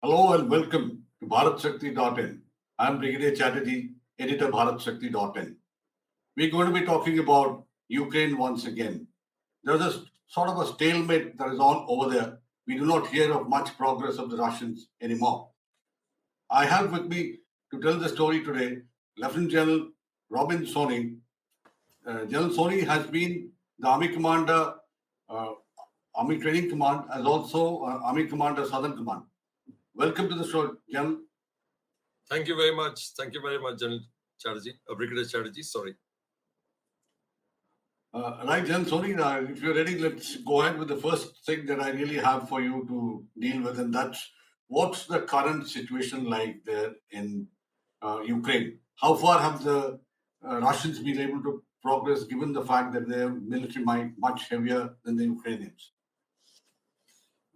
Hello and welcome to BharatShakti.in. I'm Brigadier Chatterji, editor BharatShakti.in. We're going to be talking about Ukraine once again. There's a sort of a stalemate that is on over there. We do not hear of much progress of the Russians anymore. I have with me to tell the story today Lieutenant General Robin Soni. General Soni has been the Army Commander, Army Training Command, as also Army Commander, Southern Command. Welcome to the show, General. Thank you very much. Thank you very much, General Chatterji, Brigadier Chatterji, sorry. Right, General Soni, if you're ready, let's go ahead with the first thing that I really have for you to deal with, and that's what's the current situation like there in Ukraine? How far have the Russians been able to progress given the fact that their military might much heavier than the Ukrainians?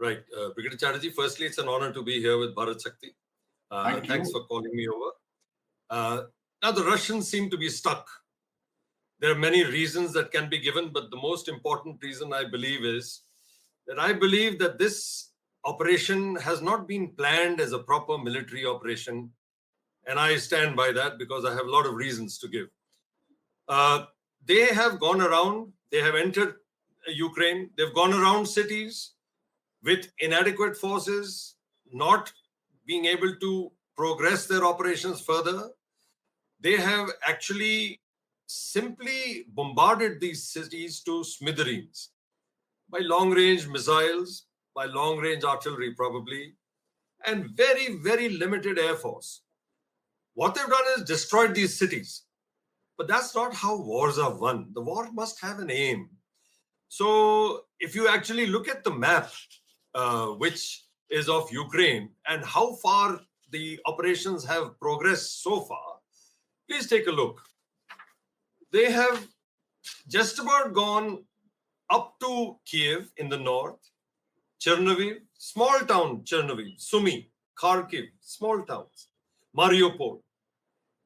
Right. Brigadier Chatterji, firstly, it's an honor to be here with Bharat Shakti. Thanks for calling me over. Now, the Russians seem to be stuck. There are many reasons that can be given, but the most important reason I believe is that I believe that this operation has not been planned as a proper military operation. And I stand by that because I have a lot of reasons to give. They have gone around, they have entered Ukraine, they've gone around cities with inadequate forces, not being able to progress their operations further. They have actually simply bombarded these cities to smithereens by long-range missiles, by long-range artillery probably, and very, very limited air force. What they've done is destroyed these cities. But that's not how wars are won. The war must have an aim. So if you actually look at the map, which is of Ukraine, and how far the operations have progressed so far, please take a look. They have just about gone up to Kiev in the north, Chernihiv, small town Chernihiv, Sumy, Kharkiv, small towns, Mariupol,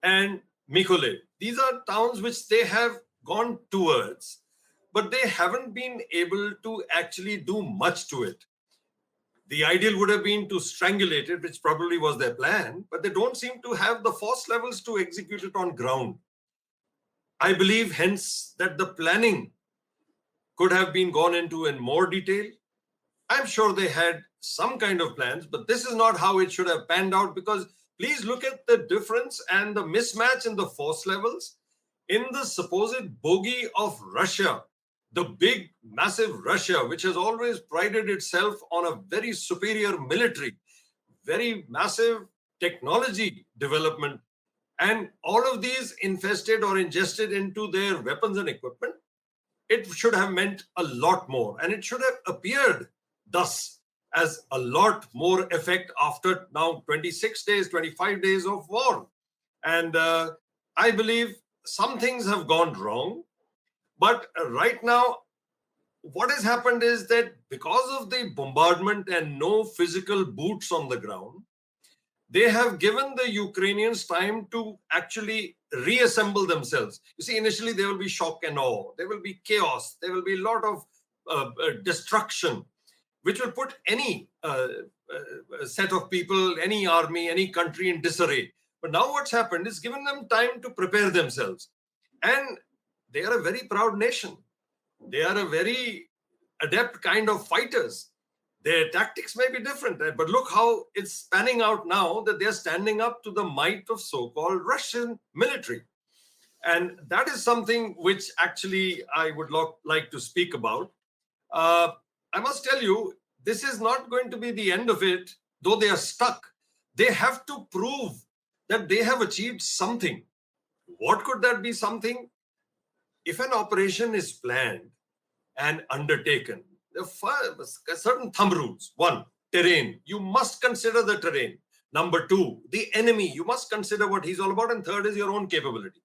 and Mykolaiv. These are towns which they have gone towards, but they haven't been able to actually do much to it. The ideal would have been to strangulate it, which probably was their plan, but they don't seem to have the force levels to execute it on ground. I believe, hence, that the planning could have been gone into in more detail. I'm sure they had some kind of plans, but this is not how it should have panned out, because please look at the difference and the mismatch in the force levels in the supposed bogey of Russia. The big, massive Russia, which has always prided itself on a very superior military, very massive technology development, and all of these infested or ingested into their weapons and equipment, it should have meant a lot more. And it should have appeared thus as a lot more effect after now 26 days, 25 days of war. And I believe some things have gone wrong. But right now, what has happened is that because of the bombardment and no physical boots on the ground, they have given the Ukrainians time to actually reassemble themselves. You see, initially there will be shock and awe. There will be chaos. There will be a lot of destruction, which will put any set of people, any army, any country in disarray. But now what's happened is given them time to prepare themselves. And they are a very proud nation. They are a very adept kind of fighters. Their tactics may be different, but look how it's panning out now that they're standing up to the might of so-called Russian military. And that is something which actually I would like to speak about. I must tell you, this is not going to be the end of it, though they are stuck. They have to prove that they have achieved something. What could that be something? If an operation is planned and undertaken, there are certain thumb rules. One, terrain. You must consider the terrain. Number two, the enemy. You must consider what he's all about. And third is your own capability.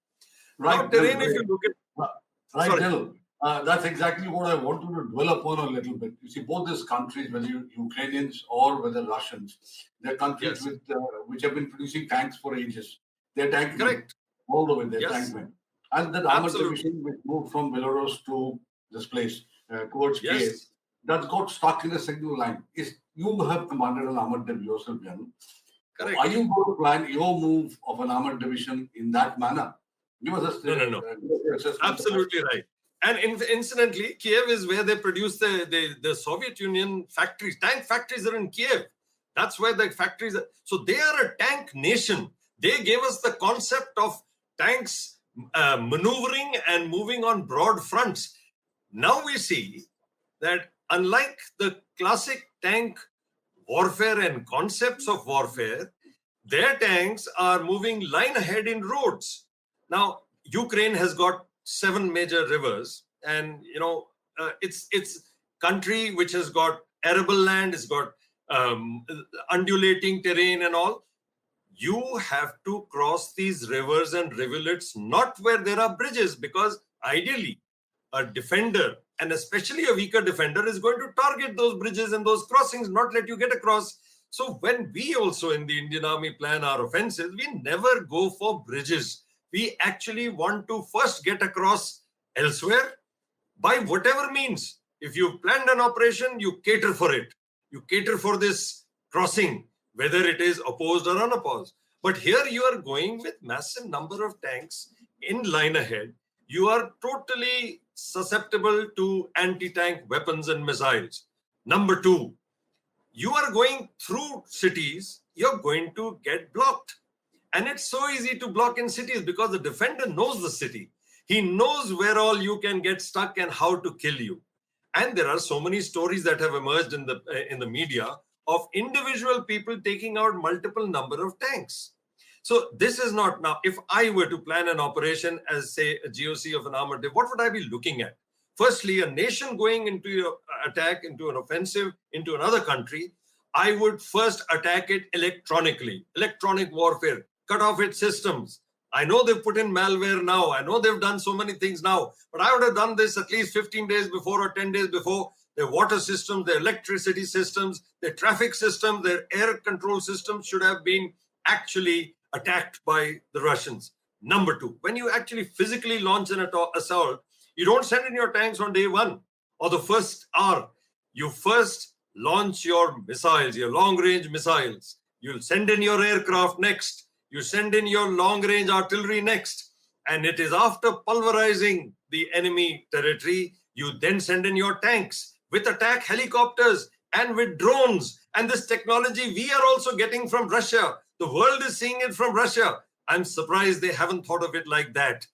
Right. Now, terrain, if you look at... Right, General. That's exactly what I wanted to dwell upon a little bit. You see, both these countries, whether Ukrainians or whether Russians, they're countries with which have been producing tanks for ages. They're tank men. All the way, they're tank men. And that armored division which moved from Belarus to this place, towards Kiev, that got stuck in a single line. You have commanded an armored division yourself, General. Correct. Are you going to plan your move of an armored division in that manner? Give us a No. Absolutely right. And incidentally, Kiev is where they produce the Soviet Union factories. Tank factories are in Kiev. That's where the factories are. So they are a tank nation. They gave us the concept of tanks maneuvering and moving on broad fronts. Now we see that unlike the classic tank warfare and concepts of warfare, their tanks are moving line ahead in roads. Now, Ukraine has got 7 major rivers, and it's country which has got arable land, it's got undulating terrain and all. You have to cross these rivers and rivulets not where there are bridges, because ideally a defender, and especially a weaker defender, is going to target those bridges and those crossings, not let you get across. So when we also in the Indian Army plan our offensives, we never go for bridges. We actually want to first get across elsewhere by whatever means. If you've planned an operation, you cater for it. You cater for this crossing, whether it is opposed or unopposed. But here you are going with massive number of tanks in line ahead. You are totally susceptible to anti-tank weapons and missiles. Number 2, you are going through cities, you're going to get blocked. And it's so easy to block in cities because the defender knows the city. He knows where all you can get stuck and how to kill you. And there are so many stories that have emerged in the media of individual people taking out multiple number of tanks. So this is not, now, if I were to plan an operation as, say, a GOC of an armored division, what would I be looking at? Firstly, a nation going into an attack, into an offensive, into another country, I would first attack it electronically, electronic warfare, cut off its systems. I know they've put in malware now. I know they've done so many things now, but I would have done this at least 15 days before or 10 days before. Their water systems, their electricity systems, their traffic systems, their air control systems should have been actually attacked by the Russians. Number 2, when you actually physically launch an assault, you don't send in your tanks on day 1 or the first hour. You first launch your missiles, your long-range missiles. You'll send in your aircraft next. You send in your long-range artillery next. And it is after pulverizing the enemy territory, you then send in your tanks with attack helicopters and with drones. And this technology we are also getting from Russia. The world is seeing it from Russia. I'm surprised they haven't thought of it like that.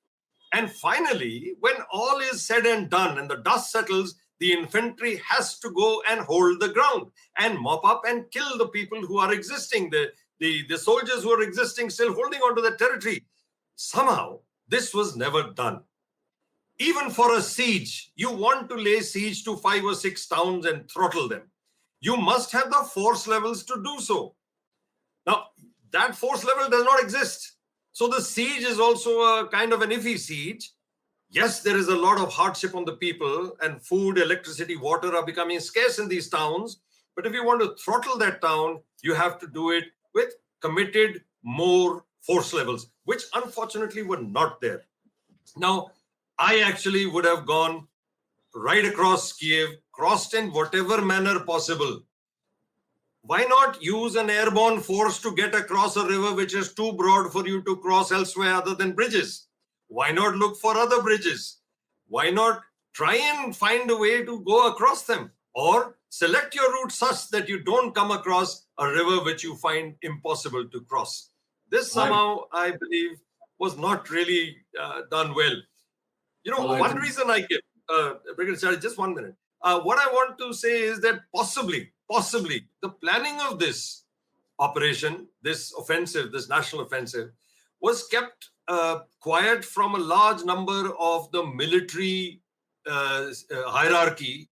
And finally, when all is said and done and the dust settles, the infantry has to go and hold the ground and mop up and kill the people who are existing, the soldiers who are existing, still holding on to the territory. Somehow, this was never done. Even for a siege, you want to lay siege to 5 or 6 towns and throttle them. You must have the force levels to do so. Now, that force level does not exist. So the siege is also a kind of an iffy siege. Yes, there is a lot of hardship on the people, and food, electricity, water are becoming scarce in these towns. But if you want to throttle that town, you have to do it with committed more force levels, which unfortunately were not there. Now, I actually would have gone right across Kiev, crossed in whatever manner possible. Why not use an airborne force to get across a river which is too broad for you to cross elsewhere other than bridges? Why not look for other bridges? Why not try and find a way to go across them? Or select your route such that you don't come across a river which you find impossible to cross. This somehow, I believe, was not really done well. One reason I give, Brigadier Chatterji, just 1 minute. What I want to say is that possibly, the planning of this operation, this offensive, this national offensive, was kept quiet from a large number of the military hierarchy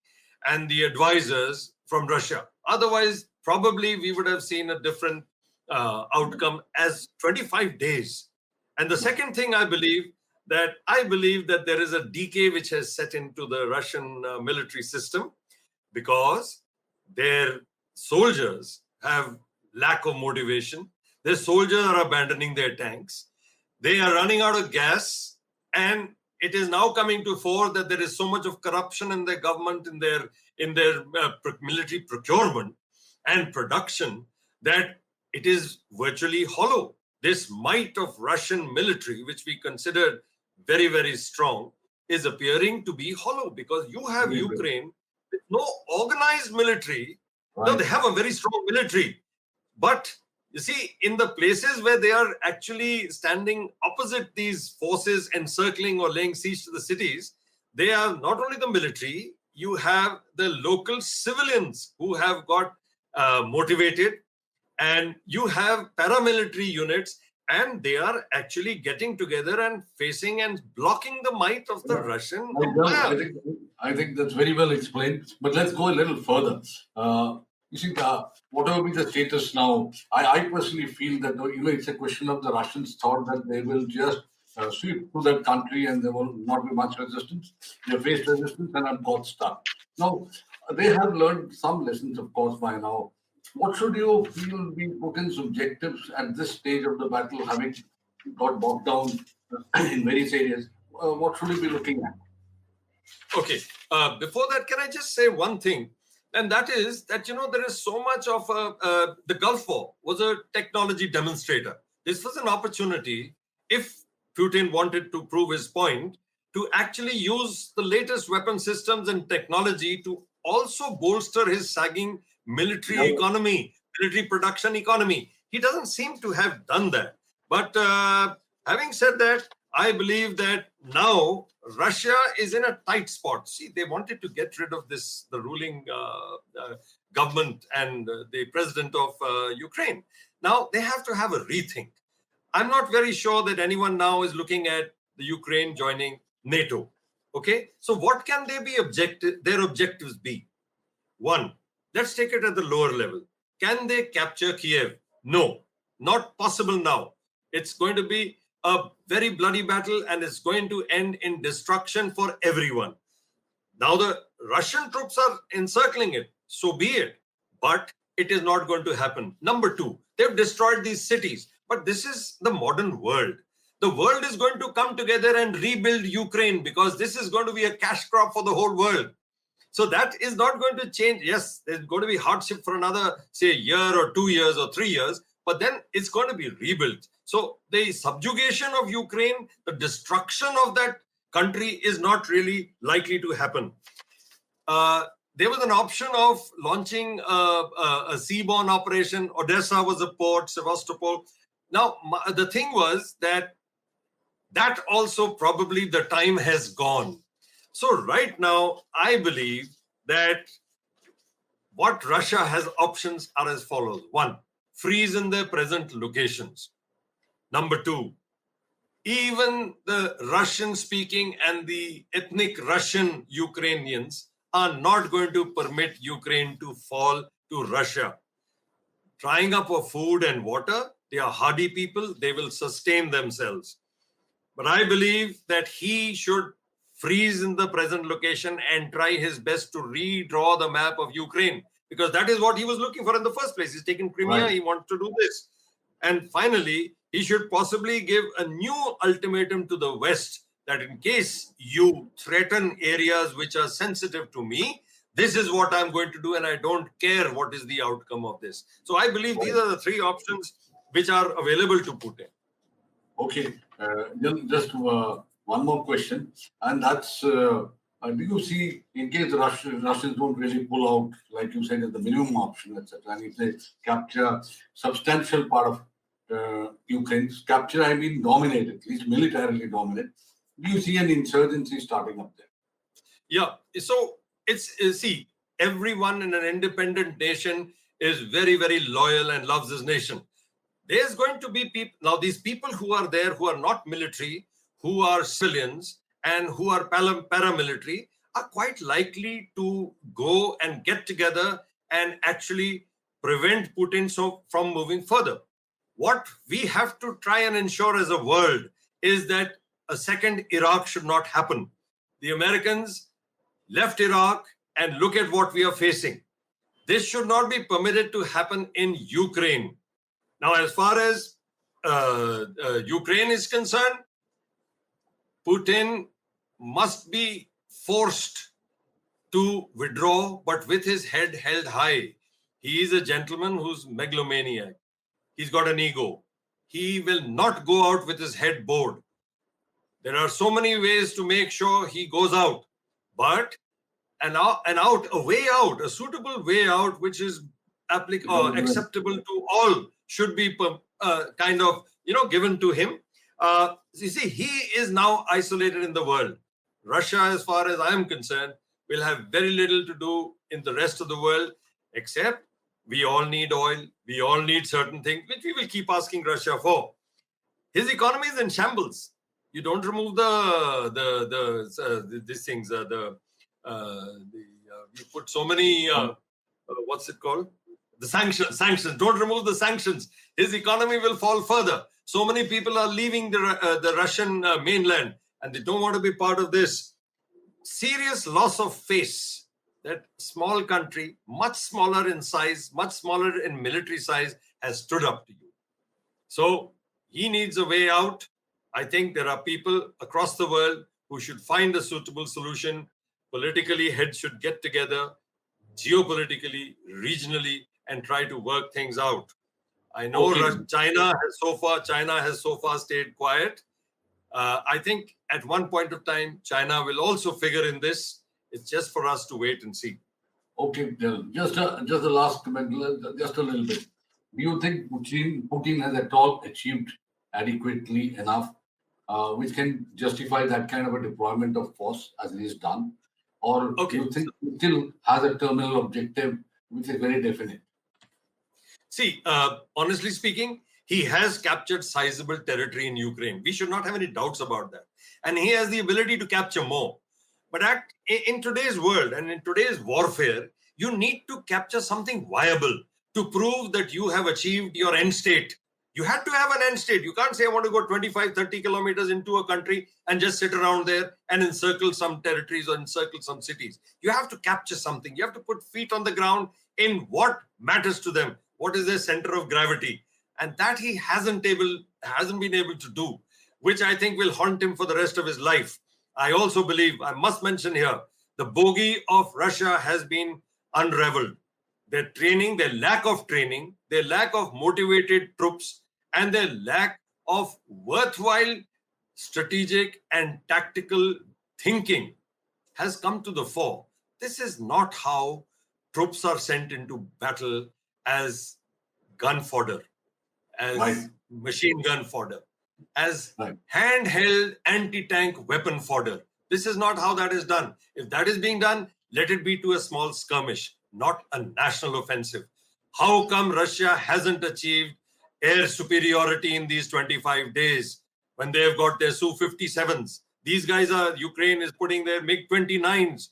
and the advisors from Russia. Otherwise, probably we would have seen a different outcome as 25 days. And the second thing I believe that there is a decay which has set into the Russian military system because their soldiers have lack of motivation. Their soldiers are abandoning their tanks. They are running out of gas, and it is now coming to fore that there is so much of corruption in their government, in their military procurement and production, that it is virtually hollow. This might of Russian military, which we considered very, very strong, is appearing to be hollow, because you have Ukraine with no organized military. Right. No, they have a very strong military. But you see, in the places where they are actually standing opposite these forces encircling or laying siege to the cities, they are not only the military, you have the local civilians who have got motivated, and you have paramilitary units, and they are actually getting together and facing and blocking the might of the Russian empire. I think that's very well explained. But let's go a little further. You see, whatever be the status now, I personally feel that it's a question of the Russians thought that they will just sweep through that country and there will not be much resistance. They faced resistance and have got stuck. Now, they have learned some lessons, of course, by now. What should you feel be Putin's objectives at this stage of the battle, having got bogged down in various areas? What should we be looking at? Okay. Before that, can I just say one thing? And that is that, there is so much of the Gulf War was a technology demonstrator. This was an opportunity, if Putin wanted to prove his point, to actually use the latest weapon systems and technology to also bolster his sagging military economy, military production economy. He doesn't seem to have done that. But having said that, I believe that now Russia is in a tight spot. See, they wanted to get rid of the ruling government and the president of Ukraine. Now they have to have a rethink. I'm not very sure that anyone now is looking at the Ukraine joining NATO. Okay, so what can their objectives be? One, let's take it at the lower level. Can they capture Kiev? No, not possible now. It's going to be a very bloody battle, and it's going to end in destruction for everyone. Now the Russian troops are encircling it, so be it. But it is not going to happen. Number two, they've destroyed these cities. But this is the modern world. The world is going to come together and rebuild Ukraine, because this is going to be a cash crop for the whole world. So that is not going to change. Yes, there's going to be hardship for another, say, a year or 2 years or 3 years, but then it's going to be rebuilt. So the subjugation of Ukraine, the destruction of that country is not really likely to happen. There was an option of launching a seaborne operation. Odessa was a port, Sevastopol. Now, the thing was that also probably the time has gone. So right now, I believe that what Russia has options are as follows. One, freeze in their present locations. Number two, even the Russian-speaking and the ethnic Russian Ukrainians are not going to permit Ukraine to fall to Russia. Drying up of food and water, they are hardy people, they will sustain themselves. But I believe that he should freeze in the present location and try his best to redraw the map of Ukraine, because that is what he was looking for in the first place. He's taken Crimea, He wants to do this. And finally, he should possibly give a new ultimatum to the West, that in case you threaten areas which are sensitive to me, this is what I'm going to do, and I don't care what is the outcome of this. So I believe these are the three options which are available to Putin. Okay, just one more question, and that's, do you see, in case the Russians don't really pull out, like you said, as the minimum option, etc., and if they capture substantial part of Ukraine, capture, I mean dominate, at least militarily dominate, do you see an insurgency starting up there? Yeah, so see, everyone in an independent nation is very, very loyal and loves his nation. There's going to be people, now these people who are there who are not military, who are civilians and who are paramilitary are quite likely to go and get together and actually prevent Putin from moving further. What we have to try and ensure as a world is that a second Iraq should not happen. The Americans left Iraq, and look at what we are facing. This should not be permitted to happen in Ukraine. Now, as far as Ukraine is concerned, Putin must be forced to withdraw, but with his head held high. He is a gentleman who's megalomaniac. He's got an ego. He will not go out with his head bowed. There are so many ways to make sure he goes out, but a way out, a suitable way out, which is acceptable to all, should be given to him. You see, he is now isolated in the world. Russia, as far as I am concerned, will have very little to do in the rest of the world, except we all need oil, we all need certain things, which we will keep asking Russia for. His economy is in shambles. You don't remove these things. You put so many. What's it called? The sanctions. Don't remove the sanctions. His economy will fall further. So many people are leaving the Russian mainland, and they don't want to be part of this. Serious loss of face. That small country, much smaller in size, much smaller in military size, has stood up to you. So he needs a way out. I think there are people across the world who should find a suitable solution. Politically, heads should get together, geopolitically, regionally, and try to work things out. I know China has so far stayed quiet. I think at one point of time, China will also figure in this. It's just for us to wait and see. Okay, just the last comment, just a little bit. Do you think Putin has at all achieved adequately enough, which can justify that kind of a deployment of force as he has done? Or do you think he still has a terminal objective which is very definite? See, honestly speaking, he has captured sizable territory in Ukraine. We should not have any doubts about that. And he has the ability to capture more. But in today's world and in today's warfare, you need to capture something viable to prove that you have achieved your end state. You had to have an end state. You can't say, I want to go 25, 30 kilometers into a country and just sit around there and encircle some territories or encircle some cities. You have to capture something. You have to put feet on the ground in what matters to them. What is their center of gravity? And that he hasn't been able to do, which I think will haunt him for the rest of his life. I also believe, I must mention here, the bogey of Russia has been unraveled. Their training, their lack of training, their lack of motivated troops, and their lack of worthwhile strategic and tactical thinking has come to the fore. This is not how troops are sent into battle as gun fodder, as machine gun fodder, as handheld anti-tank weapon fodder. This is not how that is done. If that is being done, let it be to a small skirmish, not a national offensive. How come Russia hasn't achieved air superiority in these 25 days when they have got their Su-57s? These guys Ukraine is putting their MiG-29s.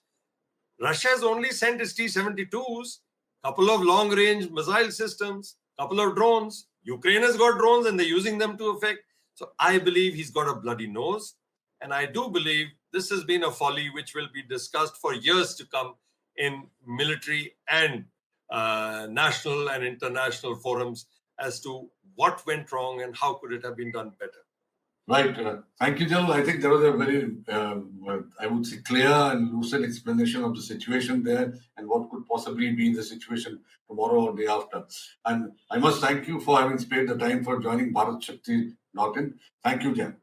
Russia has only sent its T-72s, couple of long-range missile systems, couple of drones. Ukraine has got drones and they're using them to effect. So I believe he's got a bloody nose. And I do believe this has been a folly which will be discussed for years to come in military and national and international forums as to what went wrong and how could it have been done better. Right. Thank you, Jill. I think there was a very, I would say, clear and lucid explanation of the situation there and what could possibly be the situation tomorrow or day after. And I must thank you for having spared the time for joining BharatShakti.in. Thank you, Jen.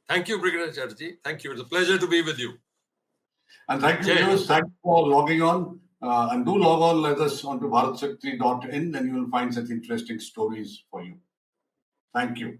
Thank you, Brigadier Chatterji. Thank you. It's a pleasure to be with you. And thank you, viewers. Thank you for logging on. And do log on with us onto BharatShakti.in and you will find such interesting stories for you. Thank you.